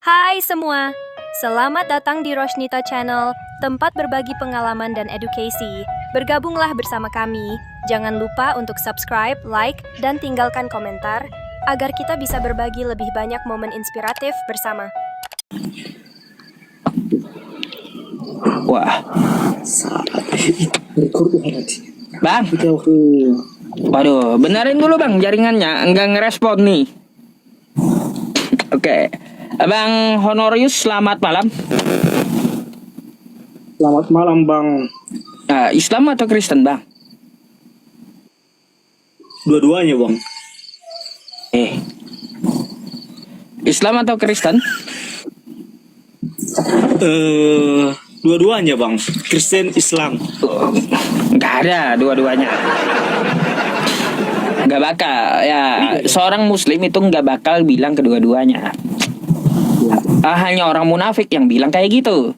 Hai semua, selamat datang di Rosnita Channel, tempat berbagi pengalaman dan edukasi. Bergabunglah bersama kami. Jangan lupa untuk subscribe, like, dan tinggalkan komentar, agar kita bisa berbagi lebih banyak momen inspiratif bersama. Wah, Rekor tuh hati. bang, Kita waktu waduh, benerin dulu bang jaringannya, enggak ngerespon nih. Oke, Bang Honorius, selamat malam. selamat malam Bang. Islam atau Kristen bang? Dua-duanya Bang. Islam atau Kristen? Dua-duanya Bang. Kristen Islam. Enggak ada dua-duanya. Enggak bakal, ya seorang Muslim itu enggak bakal bilang kedua-duanya. Hanya orang munafik yang bilang kayak gitu.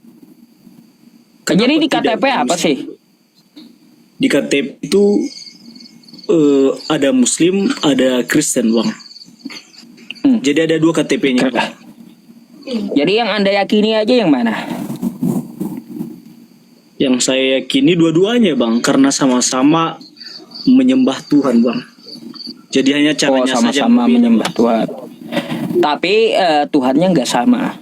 Jadi di tidak KTP apa bisa? sih? Di KTP itu ada Muslim, ada Kristen Bang. Jadi ada dua KTP-nya. Jadi yang Anda yakini aja yang mana? Yang saya yakini dua-duanya Bang, karena sama-sama menyembah Tuhan Bang. Jadi hanya caranya saja Sama-sama berbeda. menyembah Tuhan. Tapi Tuhannya nggak sama.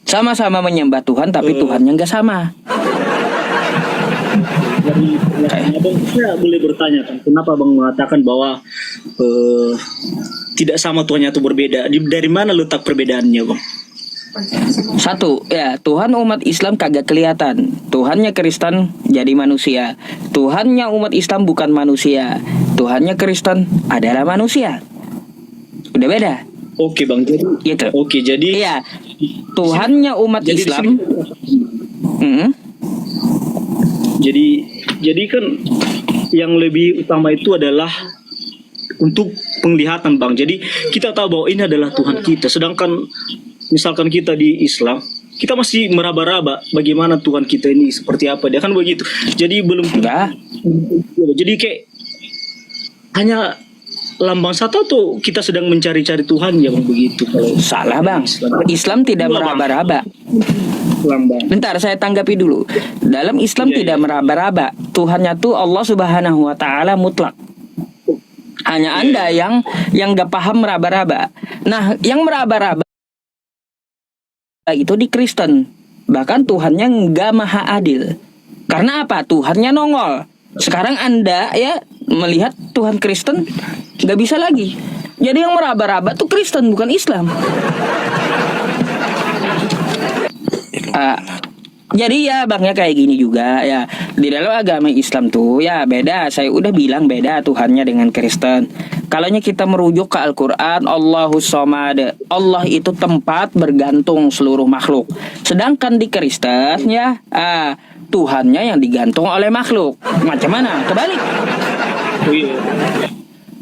Sama-sama menyembah Tuhan, tapi Tuhannya nggak sama. Dari Abang saya boleh bertanya kan, kenapa Bang mengatakan bahwa tidak sama Tuhannya atau berbeda? Dari mana letak perbedaannya Bang? Satu, ya Tuhan umat Islam kagak kelihatan. Tuhannya Kristen jadi manusia. Tuhannya umat Islam bukan manusia. Tuhannya Kristen adalah manusia. Udah beda. Oke Bang, jadi Gitu. oke jadi Iya. Tuhannya umat jadi di Islam. Mm-mm. jadi kan yang lebih utama itu adalah untuk penglihatan Bang. Jadi kita tahu bahwa ini adalah Tuhan kita. Sedangkan misalkan kita di Islam, kita masih meraba-raba bagaimana Tuhan kita ini seperti apa. Dia kan begitu. Jadi belum Enggak. jadi kayak hanya lambang satu atau kita sedang mencari-cari Tuhan ya Bang begitu kalau Salah bang. Islam tidak meraba-raba. lambang. Bentar, saya tanggapi dulu. Dalam Islam Iya, tidak iya. meraba-raba. Tuhannya tuh Allah Subhanahu wa taala mutlak. Hanya Anda yang gak paham meraba-raba. Nah, yang meraba-raba itu di Kristen. Bahkan Tuhannya nggak maha adil. Karena apa? Tuhannya nongol. Sekarang Anda ya melihat Tuhan Kristen nggak bisa lagi. Jadi yang meraba-raba tuh Kristen bukan Islam. Jadi ya bangnya kayak gini juga ya. Di dalam agama Islam tuh ya beda. Saya udah bilang beda Tuhannya dengan Kristen. Kalaunya kita merujuk ke Al-Quran, Allahus Somad, Allah itu tempat bergantung seluruh makhluk. Sedangkan di Kristen ya Tuhannya yang digantung oleh makhluk. Macam mana? Kebalik. Oh iya.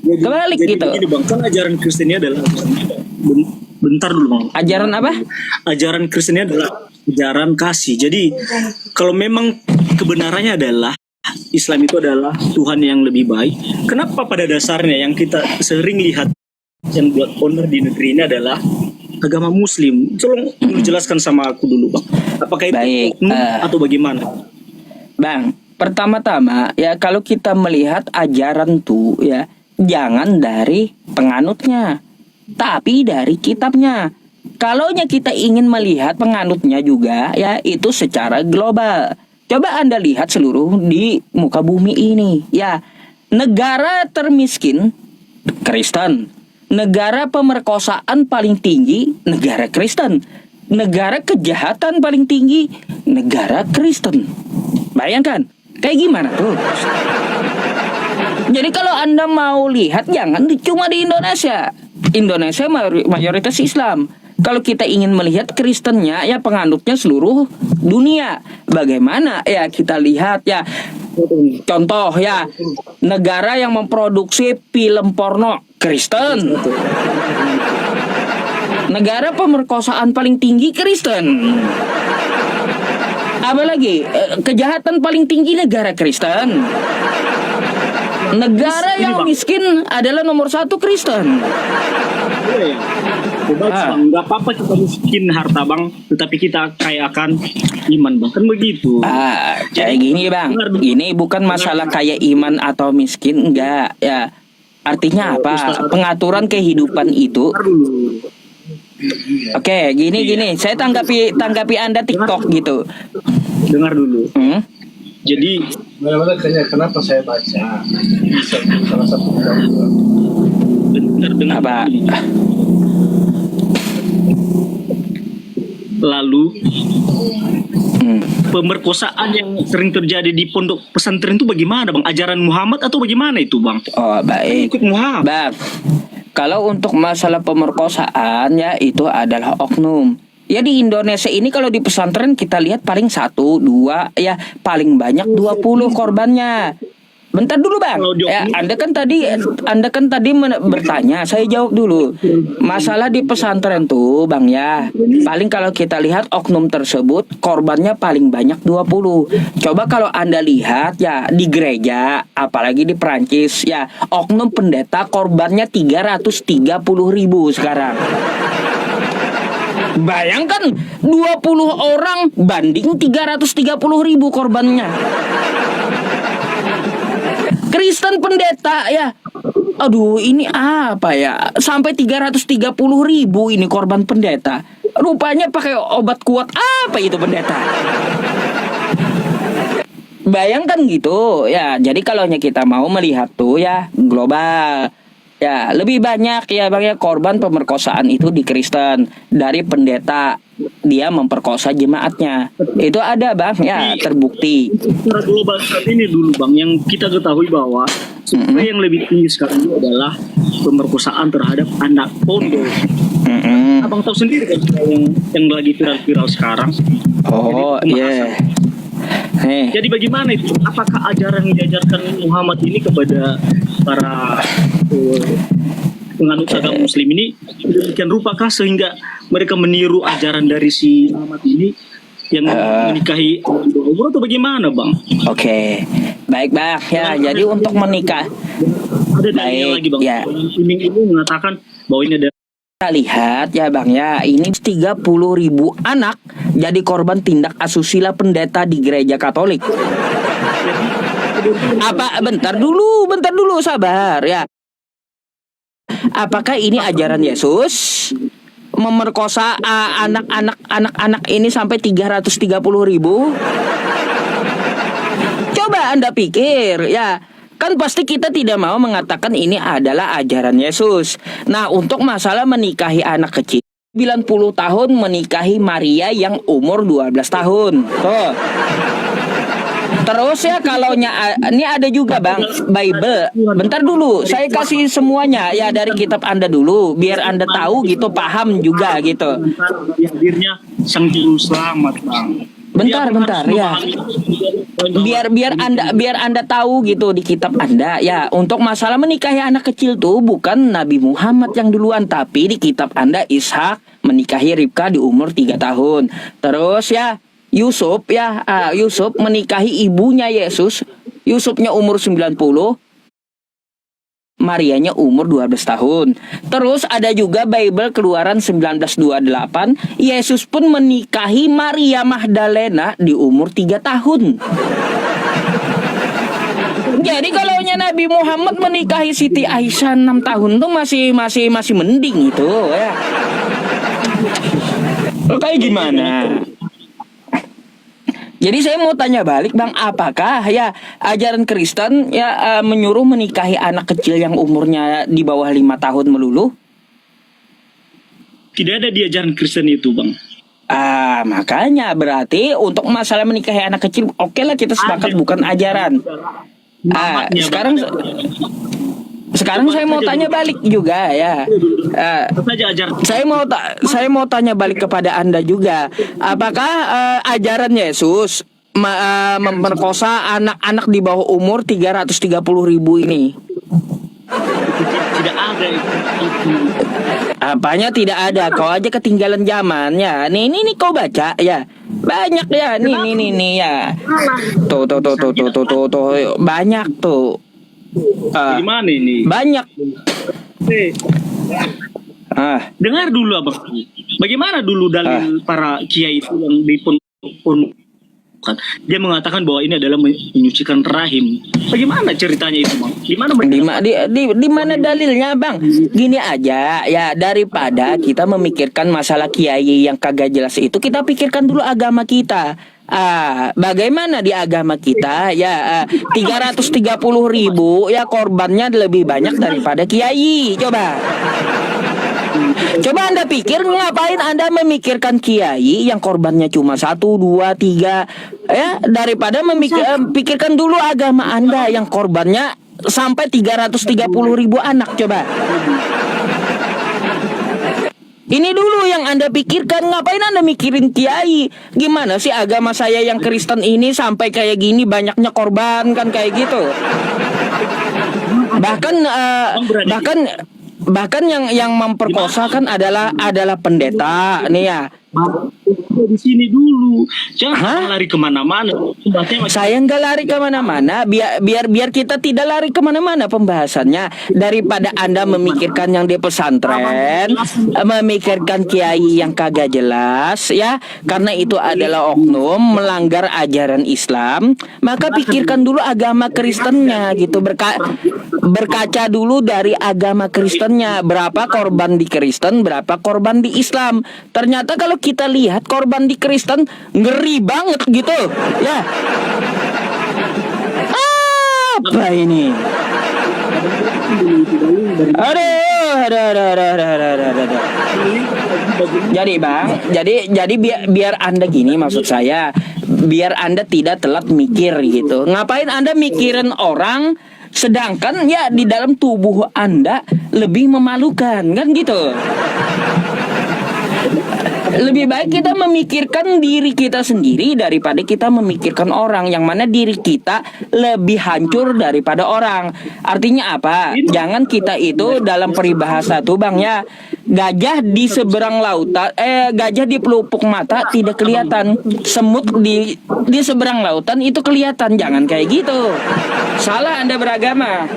Jadi, Kebalik jadi gitu. begini Bang, kan ajaran Kristennya adalah bentar dulu Bang. Ajaran apa? Ajaran Kristennya adalah ajaran kasih. Jadi kalau memang kebenarannya adalah Islam itu adalah Tuhan yang lebih baik, kenapa pada dasarnya yang kita sering lihat yang buat honor di negeri ini adalah agama Muslim? Tolong jelaskan sama aku dulu Bang. Apakah itu Baik, oknum atau bagaimana? Bang, pertama-tama ya kalau kita melihat ajaran tuh ya jangan dari penganutnya, tapi dari kitabnya. Kalaunya kita ingin melihat penganutnya juga ya itu secara global. Coba Anda lihat seluruh di muka bumi ini ya. Negara termiskin Kristen. Negara pemerkosaan paling tinggi negara Kristen. Negara kejahatan paling tinggi negara Kristen. Bayangkan, kayak gimana tuh? Jadi kalau Anda mau lihat jangan cuma di Indonesia. Indonesia mayoritas Islam. Kalau kita ingin melihat Kristennya ya penganutnya seluruh dunia. Bagaimana ya kita lihat ya. Contoh ya, negara yang memproduksi film porno Kristen. Negara pemerkosaan paling tinggi Kristen. Apa lagi? Kejahatan paling tinggi negara Kristen. Negara yang miskin adalah nomor 1 Kristen. Bebas bang, nggak apa-apa kita miskin harta bang, tetapi kita kaya akan iman bang, kan begitu. Kayak gini bang, ini bukan masalah kaya iman atau miskin, enggak ya. Artinya apa? Pengaturan kehidupan itu. Dengar dulu. Oke, gini. Saya tanggapi Anda TikTok gitu. Dengar dulu. Jadi Mana-mana kenapa saya baca salah satu dengar Apa? lalu pemerkosaan yang sering terjadi di pondok pesantren itu bagaimana bang? Ajaran Muhammad atau bagaimana itu bang? Oh baik, Ikut Muhammad. bang. Kalau untuk masalah pemerkosaan ya itu adalah oknum. Ya di Indonesia ini kalau di pesantren kita lihat paling 1, 2, ya paling banyak 20 korbannya. Bentar dulu bang, ya Anda kan tadi bertanya, saya jawab dulu. Masalah di pesantren tuh bang ya, paling kalau kita lihat oknum tersebut korbannya paling banyak 20. Coba kalau Anda lihat ya di gereja, apalagi di Perancis ya, oknum pendeta korbannya 330.000 sekarang. Bayangkan 20 orang banding 330.000 korbannya. Kristen pendeta ya. Aduh ini apa ya? Sampai 330.000 ini korban pendeta. Rupanya pakai obat kuat apa itu pendeta? Bayangkan gitu ya. Jadi kalau kita mau melihat tuh ya global. Ya, lebih banyak ya bang ya korban pemerkosaan itu di Kristen dari pendeta, dia memperkosa jemaatnya. Itu ada bang ya, terbukti. Secara global saat ini dulu bang, yang kita ketahui bahwa sebenarnya yang lebih tinggi sekarang itu adalah pemerkosaan terhadap anak pondok. Abang tahu sendiri kan yang lagi viral-viral sekarang. Oh iya. Jadi bagaimana itu? Apakah ajaran yang diajarkan Muhammad ini kepada para penganut agama Muslim ini demikian rupakah sehingga mereka meniru ajaran dari si Muhammad ini yang menikahi umur atau bagaimana bang? Oke, baik bang ya. Jadi untuk menikah, ada dalilnya lagi bang. Ya. Ini mengatakan bahwa ini ada. Kita lihat ya bang ya, ini 30.000 anak jadi korban tindak asusila pendeta di gereja Katolik. Apa bentar dulu sabar ya. Apakah ini ajaran Yesus memerkosa anak-anak ini sampai 330.000? Coba Anda pikir ya. Kan pasti kita tidak mau mengatakan ini adalah ajaran Yesus. Nah, untuk masalah menikahi anak kecil 90 tahun menikahi Maria yang umur 12 tahun. Tuh. Terus ya kalau ini ada juga bang Bible. Bentar dulu, saya kasih semuanya ya dari kitab Anda dulu biar Anda tahu gitu, paham juga gitu. Hadirnya Sang Juru Selamat bang. Bentar ya. Biar Anda tahu gitu di kitab Anda ya, untuk masalah menikahi anak kecil tuh bukan Nabi Muhammad yang duluan, tapi di kitab Anda Ishak menikahi Ribka di umur 3 tahun. Terus ya Yusuf menikahi ibunya Yesus. Yusufnya umur 90, Marianya umur 12 tahun. Terus ada juga Bible Keluaran 19:28, Yesus pun menikahi Maria Magdalena di umur 3 tahun. Jadi kalau Nabi Muhammad menikahi Siti Aisyah 6 tahun tuh masih mending itu ya. Kayak gimana? Jadi saya mau tanya balik bang, apakah ya ajaran Kristen ya menyuruh menikahi anak kecil yang umurnya di bawah 5 tahun melulu? Tidak ada di ajaran Kristen itu bang. Makanya berarti untuk masalah menikahi anak kecil, oke lah kita sepakat bukan ajaran. Sekarang saya mau tanya balik juga ya. Saya mau tanya balik kepada Anda juga. Apakah ajaran Yesus memperkosa anak-anak di bawah umur 330.000 ini? Tidak ada itu. Apanya tidak ada? Kau aja ketinggalan zamannya. Nih kau baca ya. Banyak ya. Nih ya. Tuh. Banyak tuh. Gimana ini? Banyak. Ah, Dengar dulu Abang. Bagaimana dulu dalil para kiai itu yang dipondok kan? Dia mengatakan bahwa ini adalah menyucikan rahim. Bagaimana ceritanya itu, Bang? Gimana mereka di mana dalilnya, Bang? Gini aja ya, daripada kita memikirkan masalah kiai yang kagak jelas itu, kita pikirkan dulu agama kita. Bagaimana di agama kita ya, 330.000 ya korbannya lebih banyak daripada kiai. Coba Anda pikir, ngapain Anda memikirkan kiai yang korbannya cuma 1, 2, 3 ya, daripada memikirkan dulu agama Anda yang korbannya sampai 330.000 anak. Coba ini dulu yang Anda pikirkan. Ngapain Anda mikirin kiai? Gimana sih agama saya yang Kristen ini sampai kayak gini banyaknya korban kan kayak gitu. Bahkan yang memperkosa kan adalah pendeta nih ya. di sini dulu? Jangan lari kemana-mana. Saya nggak lari kemana-mana. Biar kita tidak lari kemana-mana pembahasannya. Daripada Anda memikirkan yang di pesantren, memikirkan kiai yang kagak jelas ya, karena itu adalah oknum melanggar ajaran Islam, maka pikirkan dulu agama Kristennya gitu. Berkaca dulu dari agama Kristennya, berapa korban di Kristen, berapa korban di Islam. Ternyata kalau kita lihat korban di Kristen ngeri banget gitu ya. Apa ini? Aduh. Jadi Bang, jadi biar Anda gini, maksud saya, biar Anda tidak telat mikir gitu. Ngapain Anda mikirin orang sedangkan ya di dalam tubuh Anda lebih memalukan kan gitu. Lebih baik kita memikirkan diri kita sendiri daripada kita memikirkan orang, yang mana diri kita lebih hancur daripada orang. Artinya apa? Jangan kita itu dalam peribahasa tuh Bang ya, gajah di seberang lautan, gajah di pelupuk mata tidak kelihatan, semut di seberang lautan itu kelihatan. Jangan kayak gitu. Salah Anda beragama.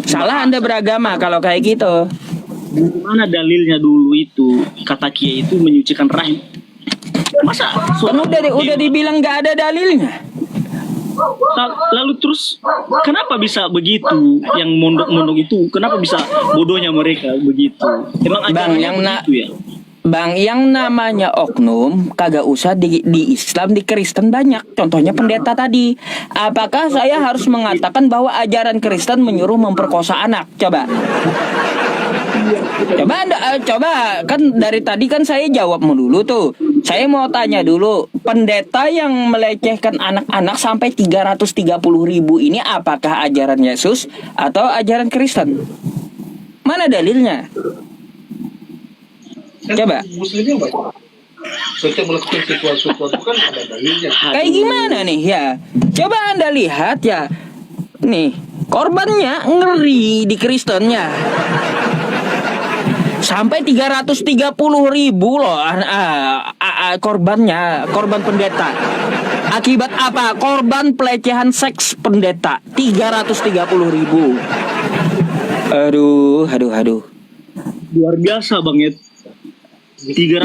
Salah Anda beragama kalau kayak gitu. Mana dalilnya dulu itu kata kiai itu menyucikan rahim? Masa udah dibilang nggak ada dalilnya. Lalu terus kenapa bisa begitu? Yang mondok-mondok itu kenapa bisa bodohnya mereka begitu? Emang Bang, begitu ya? Bang, yang namanya oknum kagak usah di Islam, di Kristen banyak. Contohnya pendeta tadi. Apakah saya harus mengatakan bahwa ajaran Kristen menyuruh memperkosa anak? Coba kan dari tadi kan saya jawab dulu tuh. Saya mau tanya dulu, pendeta yang melecehkan anak-anak sampai 330.000 ini apakah ajaran Yesus atau ajaran Kristen? Mana dalilnya? Coba. Muslimnya banyak. Setiap melakukan sesuatu kan ada dalilnya. Kayak gimana nih ya? Coba Anda lihat ya. Nih, korbannya ngeri di Kristennya. Sampai 330.000 loh korbannya, korban pendeta. Akibat apa? Korban pelecehan seks pendeta 330.000. Aduh. Luar biasa Bang ya.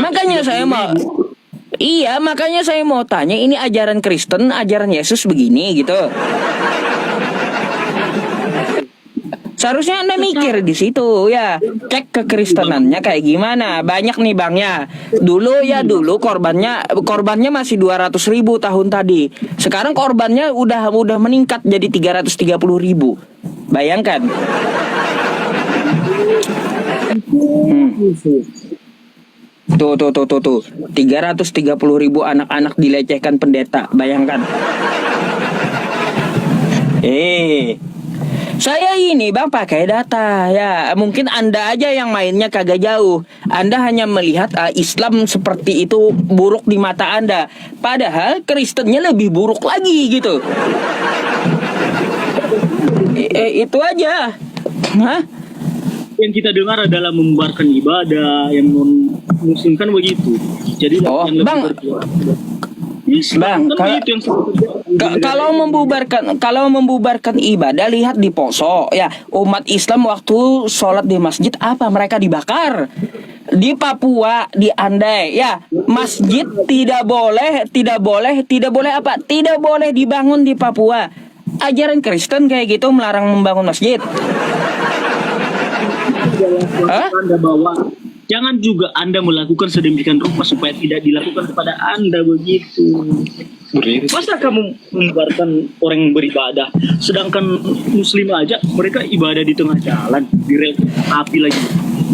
Makanya saya mau tanya, ini ajaran Kristen, ajaran Yesus begini gitu. Seharusnya Anda mikir di situ ya, cek kekristenannya kayak gimana. Banyak nih Bang ya. Dulu korbannya masih 200.000 tahun tadi. Sekarang korbannya udah meningkat jadi 330.000. Bayangkan. Tuh 330.000 anak-anak dilecehkan pendeta. Bayangkan. Saya ini Bang pakai data ya. Mungkin Anda aja yang mainnya kagak jauh. Anda hanya melihat Islam seperti itu buruk di mata Anda. Padahal Kristennya lebih buruk lagi gitu. Itu aja. Yang kita dengar adalah membubarkan ibadah, yang non muslim kan begitu. Jadi yang lebih Bang, Kan kalau itu yang terjadi. kalau membubarkan ibadah, lihat di Poso ya, umat Islam waktu sholat di masjid apa, mereka dibakar. Di Papua, di Andai ya, masjid tidak boleh apa, tidak boleh dibangun di Papua. Ajaran Kristen kayak gitu melarang membangun masjid. Hah? Anda bawa, jangan juga Anda melakukan sedemikian rupa supaya tidak dilakukan kepada Anda begitu. Masa kamu membubarkan orang yang beribadah, sedangkan Muslim aja mereka ibadah di tengah jalan, di rel api lagi,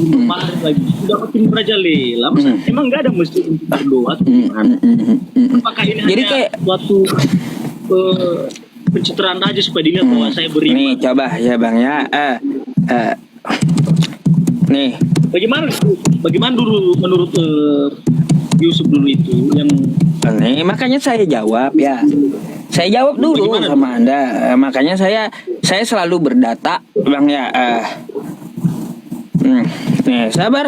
kemarin lagi, sudah makin merajalela. Masa emang nggak ada masjid untuk berdoa? Apakah ini Jadi hanya kayak- suatu pencitraan aja supaya dilihat bahwa saya Nih beriman? coba ya Bang ya, nih. Bagaimana dulu menurut Yusuf dulu itu yang Nih, makanya saya jawab ya. Saya jawab dulu Bagaimana? sama Anda. Makanya saya selalu berdata, Bang ya. Nih, sabar.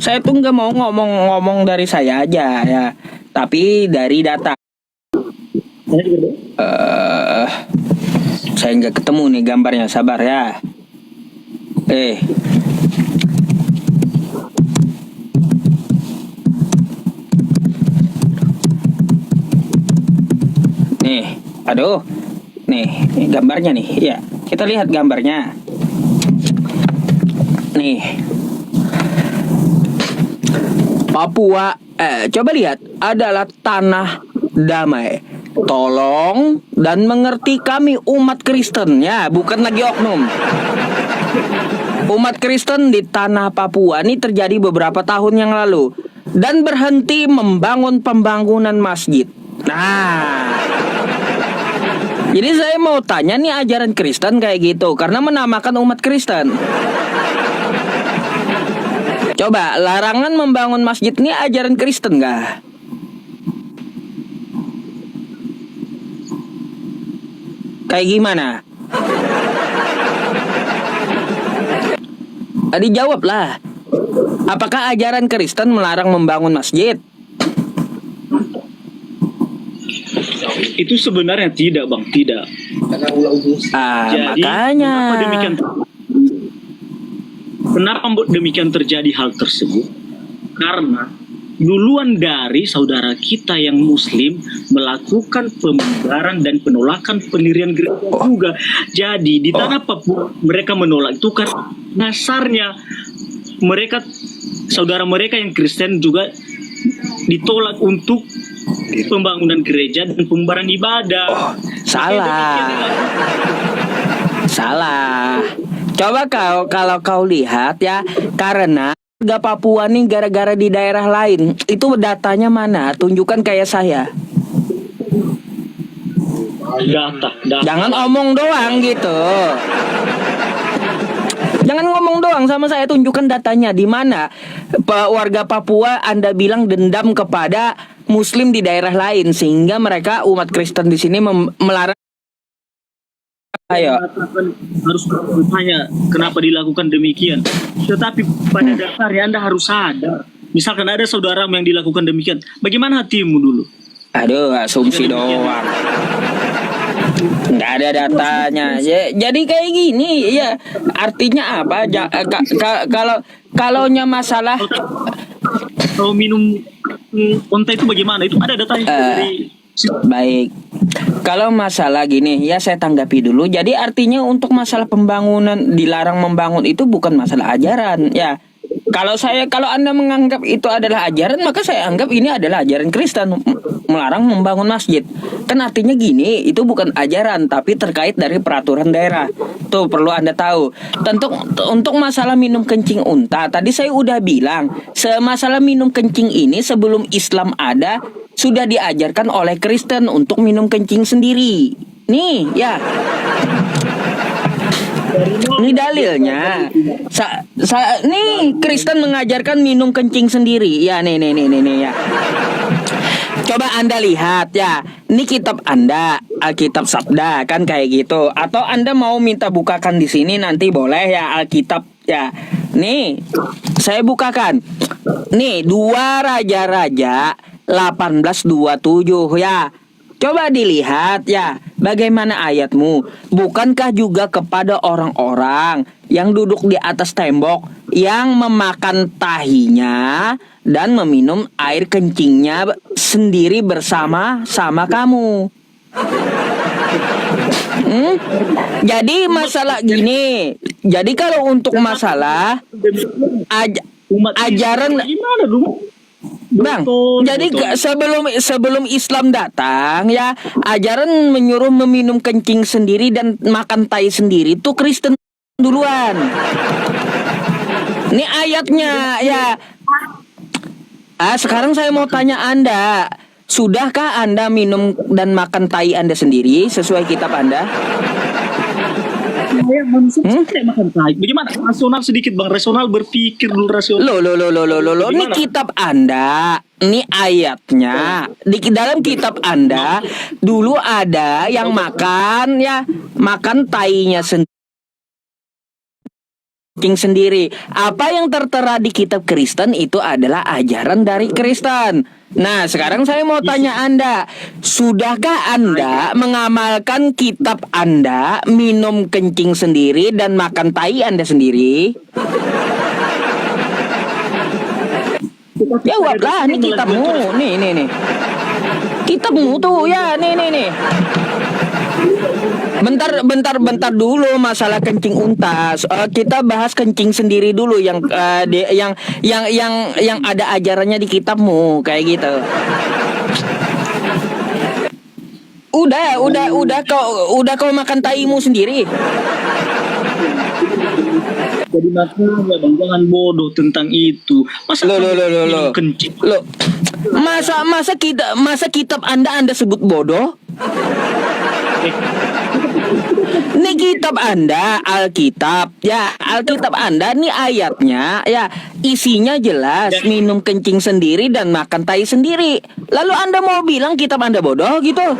Saya tuh nggak mau ngomong dari saya aja ya, tapi dari data. Saya nggak ketemu nih gambarnya. Sabar ya. Nih, aduh. Nih gambarnya nih. Ya, kita lihat gambarnya. Nih. Papua, coba lihat, adalah tanah damai. Tolong dan mengerti kami umat Kristen ya, bukan lagi oknum. Umat Kristen di tanah Papua ini terjadi beberapa tahun yang lalu dan berhenti membangun pembangunan masjid. Nah, jadi saya mau tanya nih, ajaran Kristen kayak gitu karena menamakan umat Kristen. Coba, larangan membangun masjid ini ajaran Kristen nggak? Kayak gimana? Dijawab lah. Apakah ajaran Kristen melarang membangun masjid? itu sebenarnya tidak, Bang, tidak. Karena ulah-ulah. Jadi Makanya. kenapa demikian terjadi hal tersebut? Karena duluan dari saudara kita yang Muslim melakukan pembubaran dan penolakan pendirian gereja juga. Jadi di tanah Papua mereka menolak itu kan dasarnya mereka, saudara mereka yang Kristen juga ditolak untuk pembangunan gereja dan pembubaran ibadah. Salah. Coba kalau kau lihat ya, karena warga Papua nih gara-gara di daerah lain, itu datanya mana? Tunjukkan kayak saya. Data. Jangan omong doang gitu. Jangan ngomong doang sama saya, tunjukkan datanya di mana warga Papua Anda bilang dendam kepada Muslim di daerah lain sehingga mereka umat Kristen di sini melarang. Ayo. Harus bertanya kenapa dilakukan demikian. Tetapi pada dasarnya Anda harus sadar. Misalkan ada saudara yang dilakukan demikian, bagaimana hatimu dulu? Aduh, asumsi doang. Nggak ada datanya. Jadi kayak gini, ya. Artinya apa? Kalaunya masalah Kalau minum onta itu bagaimana? Itu ada datanya dari baik. Kalau masalah gini, ya saya tanggapi dulu. Jadi artinya untuk masalah pembangunan, dilarang membangun itu bukan masalah ajaran, ya. Kalau Anda menganggap itu adalah ajaran, maka saya anggap ini adalah ajaran Kristen, melarang membangun masjid. Kan artinya gini, itu bukan ajaran tapi terkait dari peraturan daerah. Tuh perlu Anda tahu. Tentu untuk masalah minum kencing unta, tadi saya udah bilang, masalah minum kencing ini sebelum Islam ada sudah diajarkan oleh Kristen untuk minum kencing sendiri. Nih, ya. Ini dalilnya. Nih Kristen mengajarkan minum kencing sendiri. Ya, nih ya. Coba Anda lihat ya. Ini kitab Anda, Alkitab Sabda kan kayak gitu. Atau Anda mau minta bukakan di sini nanti boleh ya, Alkitab ya. Nih, saya bukakan. Nih, 2 raja-raja 18:27 ya. Coba dilihat ya, bagaimana ayatmu? Bukankah juga kepada orang-orang yang duduk di atas tembok, yang memakan tahinya dan meminum air kencingnya sendiri bersama-sama kamu? Jadi masalah gini. Jadi kalau untuk masalah ajaran Gimana dong? Bang, jadi sebelum Islam datang ya, ajaran menyuruh meminum kencing sendiri dan makan tai sendiri itu Kristen duluan. Ini ayatnya ya. Sekarang saya mau tanya Anda, sudahkah Anda minum dan makan tai Anda sendiri sesuai kitab Anda? Saya manusia tidak makan tai. Bagaimana? Rasional sedikit bang, rasional berpikir dulu rasional. Loh, ini kitab Anda, ini ayatnya. Di dalam kitab Anda dulu ada yang makan tainya sendiri. Apa yang tertera di kitab Kristen itu adalah ajaran dari Kristen. Nah, sekarang saya mau tanya Anda, sudahkah Anda mengamalkan kitab Anda, minum kencing sendiri dan makan tai Anda sendiri? Jawablah, ini kitabmu. Nih. Kitabmu tuh ya, nih. Bentar dulu masalah kencing unta. Kita bahas kencing sendiri dulu yang ada ajarannya di kitabmu kayak gitu. Udah kau makan taimu sendiri. Jadi makanya bang, jangan bodoh tentang itu. Masa Loh. kencing? Loh. Masa kitab Anda sebut bodoh? Ini kitab Anda, Alkitab. Ya, Alkitab Anda nih ayatnya ya, isinya jelas minum kencing sendiri dan makan tai sendiri. Lalu Anda mau bilang kitab Anda bodoh gitu?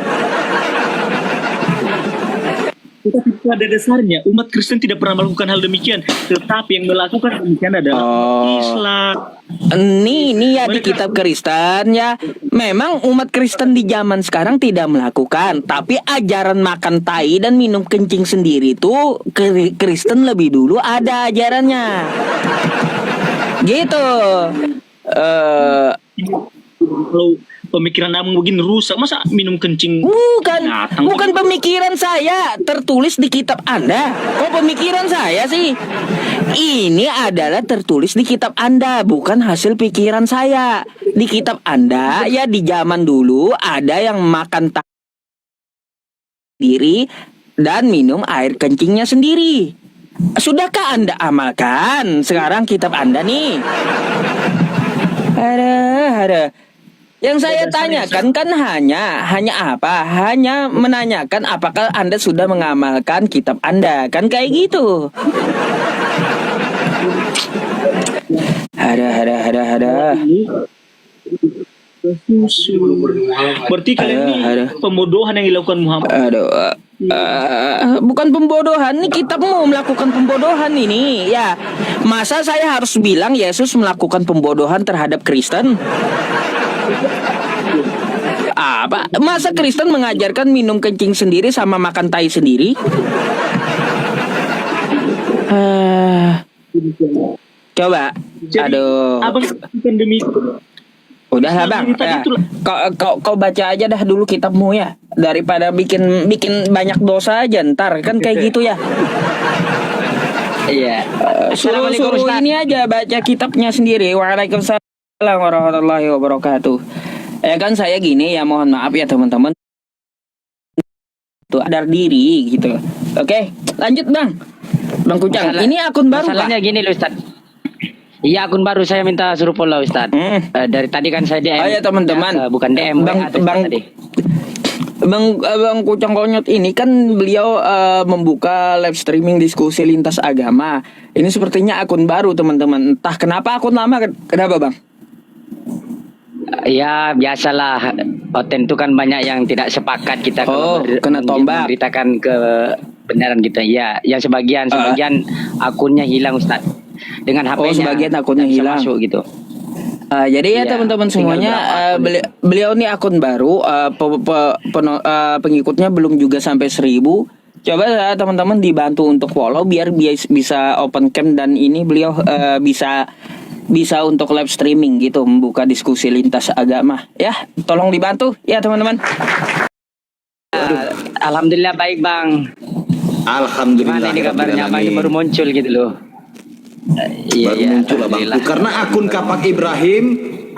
Tetapi pada dasarnya umat Kristen tidak pernah melakukan hal demikian. Tetapi yang melakukan demikian adalah Islam. Ini ya di kitab Kristen ya. Memang umat Kristen di zaman sekarang tidak melakukan, tapi ajaran makan tai dan minum kencing sendiri itu Kristen lebih dulu ada ajarannya. Gitu. Kalau pemikiran abang begini rusak, masa minum kencing? Bukan pemikiran saya, tertulis di kitab Anda. Kok pemikiran saya sih? Ini adalah tertulis di kitab Anda, bukan hasil pikiran saya. Di kitab Anda ya, di zaman dulu ada yang makan sendiri dan minum air kencingnya sendiri. Sudahkah Anda amalkan sekarang kitab Anda nih? Ada. Yang saya tanyakan kan hanya apa? Hanya menanyakan apakah Anda sudah mengamalkan kitab Anda. Kan kayak gitu. Ada. Berarti kalian ini pembodohan yang dilakukan Muhammad. Bukan pembodohan, ini kitabmu melakukan pembodohan ini. Ya, masa saya harus bilang Yesus melakukan pembodohan terhadap Kristen? Apa? Masa Kristen mengajarkan minum kencing sendiri sama makan tai sendiri? Coba. Aduh. Abang bukan demikian. Udah lah bang, ya. Kau baca aja dah dulu kitabmu ya, daripada bikin banyak dosa aja ntar kan kayak gitu ya. Iya. Suruh ini aja baca kitabnya sendiri. Waalaikumsalam warahmatullahi wabarakatuh. Ya kan saya gini ya, mohon maaf ya teman-teman. Tuh sadar diri gitu. Oke, lanjut bang. Bang Kucang, ini akun baru masalahnya Pak? Gini loh Ustaz. Iya, akun baru, saya minta suruh follow Ustaz. Dari tadi kan saya DM. Oh ya teman-teman. Bukan DM. Bang Kucang Konyot ini kan beliau membuka live streaming diskusi lintas agama. Ini sepertinya akun baru teman-teman. Entah kenapa akun lama, kenapa bang? Ya biasalah, Oten itu kan banyak yang tidak sepakat kita kena tombak, memberitakan kebenaran kita. Ya, yang sebagian akunnya hilang Ustaz. Dengan HP-nya sebagian akunnya hilang masuk gitu. Jadi ya Iya, teman-teman tinggal semuanya, berapa akun beliau nih akun baru, pengikutnya belum juga sampai 1.000. Coba ya teman-teman dibantu untuk follow biar bisa open cam, dan ini beliau bisa untuk live streaming gitu, membuka diskusi lintas agama. Ya, tolong dibantu ya teman-teman. Alhamdulillah baik bang. Alhamdulillah. Gimana ini kabarnya bang? Ini baru muncul gitu loh. Baru muncul abangku. Karena akun Kapak Ibrahim,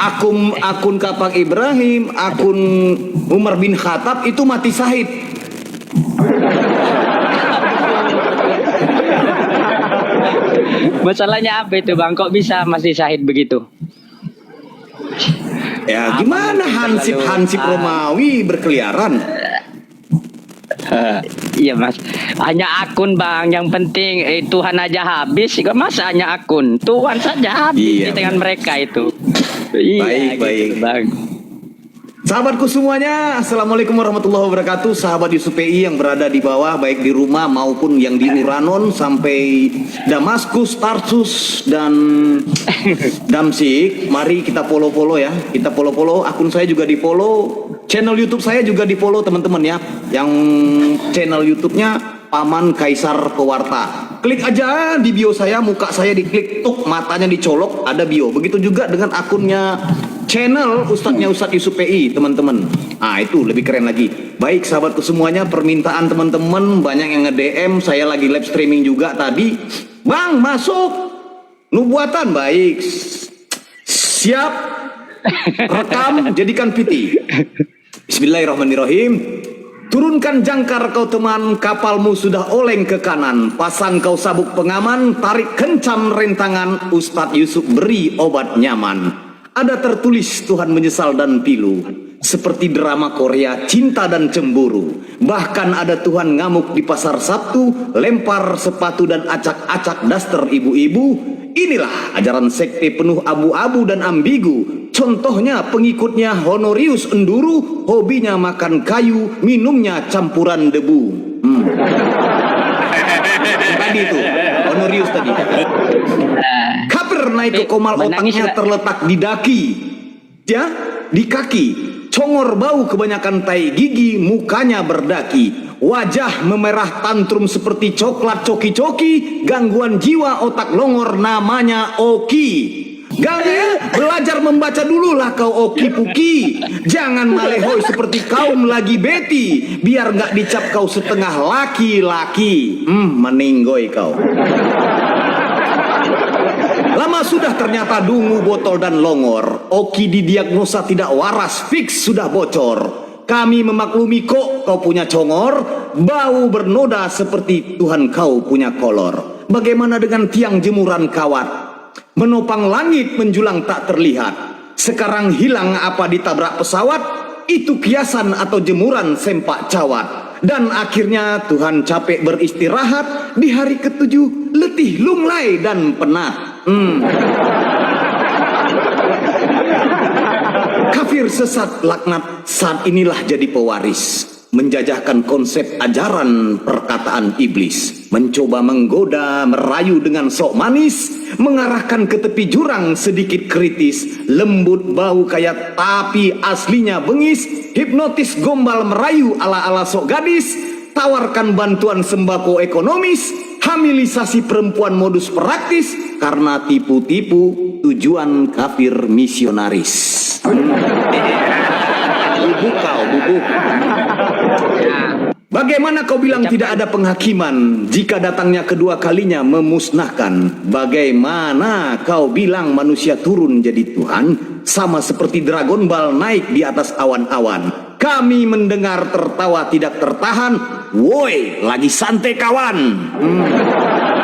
akun Kapak Ibrahim, akun Umar bin Khattab itu mati syahid. Masalahnya apa itu bang? Kok bisa masih syahid begitu? Ya gimana hansip Romawi berkeliaran? Iya mas, hanya akun bang. Yang penting Tuhan aja habis. Masa hanya akun? Tuhan saja habis Iya, di tangan mereka itu. Baik, gitu, baik. bang. Sahabatku semuanya, Assalamualaikum warahmatullahi wabarakatuh. Sahabat Yusuf PI yang berada di bawah, baik di rumah maupun yang di Uranon sampai Damaskus, Tarsus, dan Damsik. Mari kita follow-follow ya. Kita follow-follow, akun saya juga di follow. Channel YouTube saya juga di follow teman-teman ya. Yang channel YouTube-nya Paman Kaisar Pewarta. Klik aja di bio saya, muka saya diklik, tuk, matanya dicolok, ada bio. Begitu juga dengan akunnya channel Ustadz Yusuf PI, teman-teman. Ah, itu lebih keren lagi. Baik sahabatku semuanya, permintaan teman-teman banyak yang nge-DM, saya lagi live streaming juga tadi. Bang, masuk. Nubuatan baik. Siap. Rekam, jadikan piti. Bismillahirrahmanirrahim. Turunkan jangkar kau teman, kapalmu sudah oleng ke kanan. Pasang kau sabuk pengaman, tarik kencam rentangan, Ustadz Yusuf beri obat nyaman. Ada tertulis Tuhan menyesal dan pilu, seperti drama Korea cinta dan cemburu. Bahkan ada Tuhan ngamuk di pasar Sabtu, lempar sepatu dan acak-acak daster ibu-ibu. Inilah ajaran sekte penuh abu-abu dan ambigu. Contohnya pengikutnya Honorius Enduru, hobinya makan kayu, minumnya campuran debu. Tadi itu Honorius tadi. Kafir naik ke komal, otaknya terletak di daki, ya, di kaki. Congor bau kebanyakan tai gigi, mukanya berdaki. Wajah memerah tantrum seperti coklat coki-coki. Gangguan jiwa otak longor namanya Oki. Belajar membaca dulu lah kau Oki Puki. Jangan malehoy seperti kaum lagi beti, biar nggak dicap kau setengah laki-laki. Meninggoy kau. Lama sudah ternyata dungu, botol dan longor. Oki didiagnosa tidak waras, fix sudah bocor. Kami memaklumi kok kau punya congor, bau bernoda seperti Tuhan kau punya kolor. Bagaimana dengan tiang jemuran kawat? Menopang langit menjulang tak terlihat. Sekarang hilang apa ditabrak pesawat? Itu kiasan atau jemuran sempak cawat. Dan akhirnya Tuhan capek beristirahat. Di hari ke-7 letih, lunglai dan penat. Kafir sesat laknat saat inilah jadi pewaris, menjajahkan konsep ajaran perkataan iblis, mencoba menggoda, merayu dengan sok manis, mengarahkan ke tepi jurang sedikit kritis, lembut bau kayak tapi aslinya bengis, hipnotis gombal merayu ala-ala sok gadis, tawarkan bantuan sembako ekonomis, hamilisasi perempuan modus praktis, karena tipu-tipu tujuan kafir misionaris. Bubuk kau, bubuk. Bagaimana kau bilang tidak ada penghakiman jika datangnya kedua kalinya memusnahkan? Bagaimana kau bilang manusia turun jadi Tuhan, sama seperti Dragon Ball naik di atas awan-awan? Kami mendengar tertawa tidak tertahan. Woi, lagi santai kawan.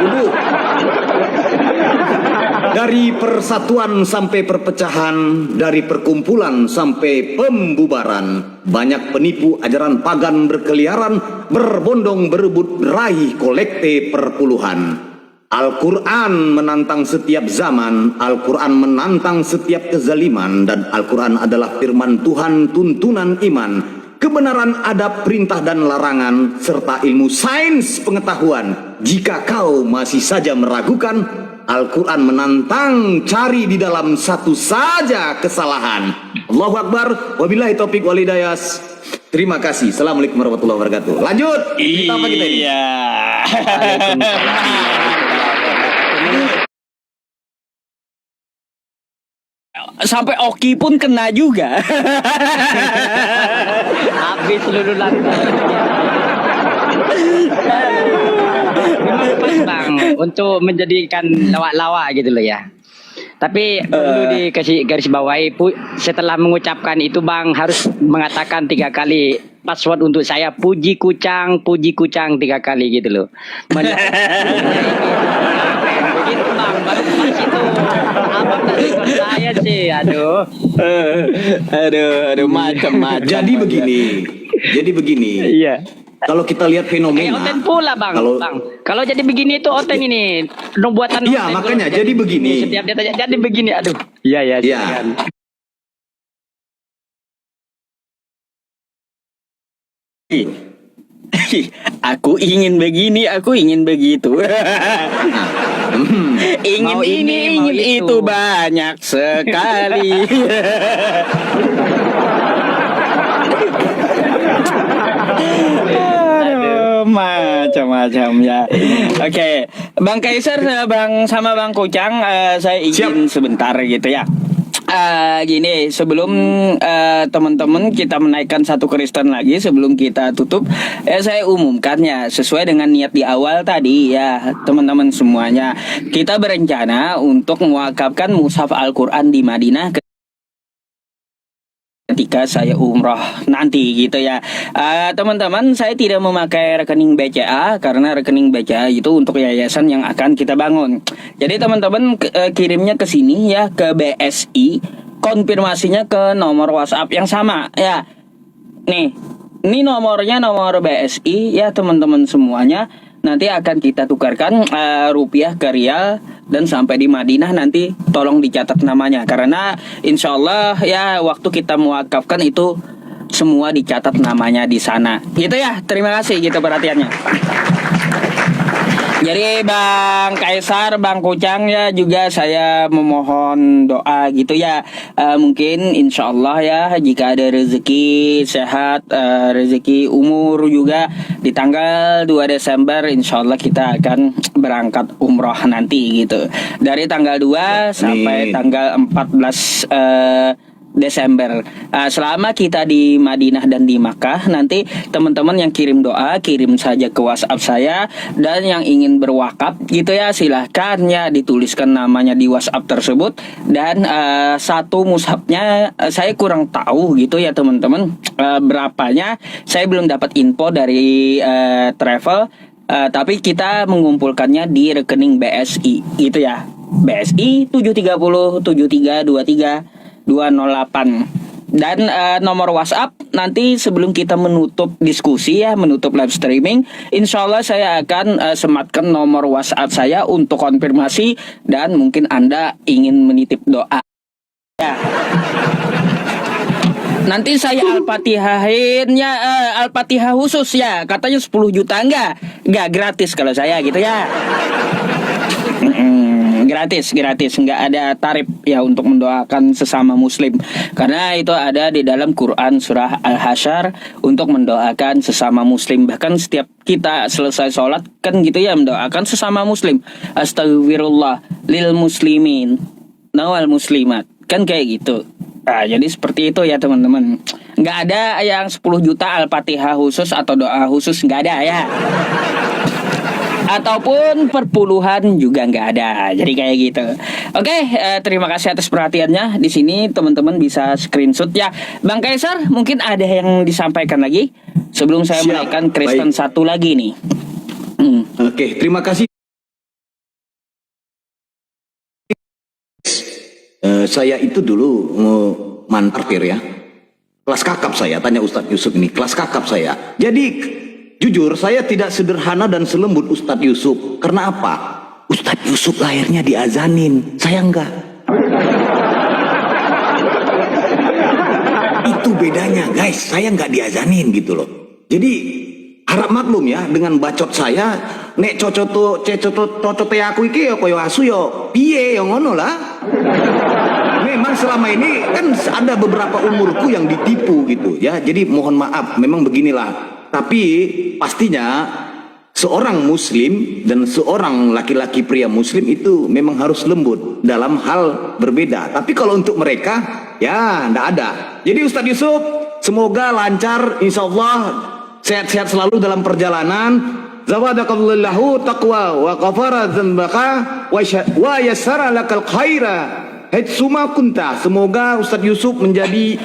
Bubuk. Dari persatuan sampai perpecahan, dari perkumpulan sampai pembubaran, banyak penipu ajaran pagan berkeliaran, berbondong berebut raih kolekte perpuluhan. Al-Quran menantang setiap zaman, Al-Quran menantang setiap kezaliman, dan Al-Quran adalah firman Tuhan, tuntunan iman, kebenaran adab, perintah dan larangan, serta ilmu sains pengetahuan. Jika kau masih saja meragukan, Al-Quran menantang, cari di dalam satu saja kesalahan. Allahu Akbar, wabillahi taufiq wal hidayah. Terima kasih. Assalamualaikum warahmatullahi wabarakatuh. Lanjut. Kita apa kita ini? Iya. Sampai Oki pun kena juga. Habis seluruh lantai. Bang, untuk menjadikan lawak-lawak gitu loh ya. Tapi perlu dikasih garis bawahi, setelah mengucapkan itu Bang harus mengatakan 3 kali password untuk saya, puji kucang 3 kali gitu loh. Begitu Bang, baru pas itu. Abang tak ikut saya sih, aduh. Aduh, macam-macam. Jadi begini. Iya. Kalau kita lihat fenomena, Oten pula Bang. Kalau jadi begini itu Oten ini buatan iya Oten. makanya jadi begini. Setiap dia tanya jadi begini, aduh. Iya. Iya. Aku ingin begini, aku ingin begitu. Ingin Mau ini, mau ingin itu banyak sekali. Aduh, macam-macam ya. Oke, Bang Kaisar, sama Bang Kucang, saya izin sebentar gitu ya. Gini, sebelum teman-teman kita menaikkan satu Kristen lagi, sebelum kita tutup, saya umumkan ya sesuai dengan niat di awal tadi ya, teman-teman semuanya. Kita berencana untuk mewakafkan mushaf Al-Quran di Madinah ketika saya umroh nanti gitu ya. Teman-teman, saya tidak memakai rekening BCA karena rekening BCA itu untuk yayasan yang akan kita bangun. Jadi teman-teman kirimnya ke sini ya, ke BSI, konfirmasinya ke nomor WhatsApp yang sama ya. Nih, ini nomornya nomor BSI ya teman-teman semuanya. Nanti akan kita tukarkan rupiah ke rial, dan sampai di Madinah nanti tolong dicatat namanya, karena insya Allah ya waktu kita mewakafkan itu semua dicatat namanya di sana gitu ya. Terima kasih gitu perhatiannya. Jadi Bang Kaisar, Bang Kucang ya juga saya memohon doa gitu ya. Mungkin insya Allah ya jika ada rezeki sehat, rezeki umur juga di tanggal 2 Desember insya Allah kita akan berangkat umroh nanti gitu. Dari tanggal 2 sampai tanggal 14 Desember. Selama kita di Madinah dan di Makkah, nanti teman-teman yang kirim doa kirim saja ke WhatsApp saya, dan yang ingin berwakaf gitu ya silahkan ya dituliskan namanya di WhatsApp tersebut, dan satu mushafnya saya kurang tahu gitu ya teman-teman, berapanya saya belum dapat info dari travel, tapi kita mengumpulkannya di rekening BSI gitu ya. BSI 730 7323 208, dan nomor WhatsApp nanti sebelum kita menutup diskusi ya, menutup live streaming, insya Allah saya akan sematkan nomor WhatsApp saya untuk konfirmasi, dan mungkin Anda ingin menitip doa ya. Nanti saya Al-Fatihahin ya, Al-Fatihah khusus ya, katanya 10 juta enggak gratis kalau saya gitu ya. Gratis, nggak ada tarif ya untuk mendoakan sesama muslim, karena itu ada di dalam Quran surah Al-Hasyr untuk mendoakan sesama muslim. Bahkan setiap kita selesai sholat kan gitu ya, mendoakan sesama muslim, astagfirullah lil muslimin nawal muslimat, kan kayak gitu. Nah, jadi seperti itu ya teman-teman. Nggak ada yang 10 juta Al-Fatihah khusus atau doa khusus, nggak ada ya. Ataupun perpuluhan juga nggak ada. Jadi kayak gitu. Oke, terima kasih atas perhatiannya. Di sini teman-teman bisa screenshot ya. Bang Kaisar, mungkin ada yang disampaikan lagi sebelum saya menaikkan Kristen satu lagi nih. Oke, terima kasih. Saya itu dulu mantarpir ya. Kelas kakap saya, tanya Ustadz Yusuf ini, kelas kakap saya. Jadi jujur, saya tidak sederhana dan selembut Ustadz Yusuf. Karena apa? Ustadz Yusuf lahirnya diazanin, saya enggak. Itu bedanya guys, saya enggak diazanin gitu loh. Jadi harap maklum ya dengan bacot saya. Nek cocot aku iki ya koyo asu yo piye yo ngono lah. Memang selama ini kan ada beberapa umurku yang ditipu gitu ya. Jadi mohon maaf, memang beginilah. Tapi pastinya seorang muslim dan seorang laki-laki pria muslim itu memang harus lembut dalam hal berbeda. Tapi kalau untuk mereka ya ndak ada. Jadi Ustadz Yusuf semoga lancar, insya Allah sehat-sehat selalu dalam perjalanan. Zawadakallahu taqwa wa ghafara dzambaka wa yassara lakal khaira haitsuma kunta. Semoga Ustadz Yusuf menjadi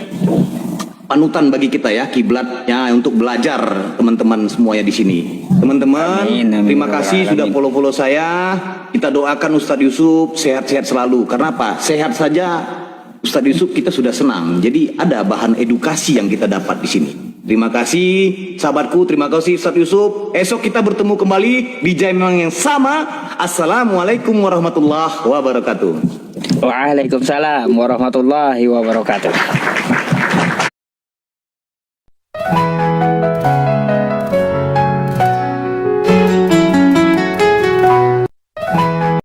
panutan bagi kita ya, kiblatnya untuk belajar teman-teman semuanya di sini. Teman-teman, terima kasih sudah follow saya. Kita doakan Ustadz Yusuf sehat-sehat selalu. Karena apa? Sehat saja Ustadz Yusuf kita sudah senang. Jadi ada bahan edukasi yang kita dapat di sini. Terima kasih sahabatku, terima kasih Ustadz Yusuf. Esok kita bertemu kembali di jam yang sama. Assalamualaikum warahmatullahi wabarakatuh. Waalaikumsalam warahmatullahi wabarakatuh.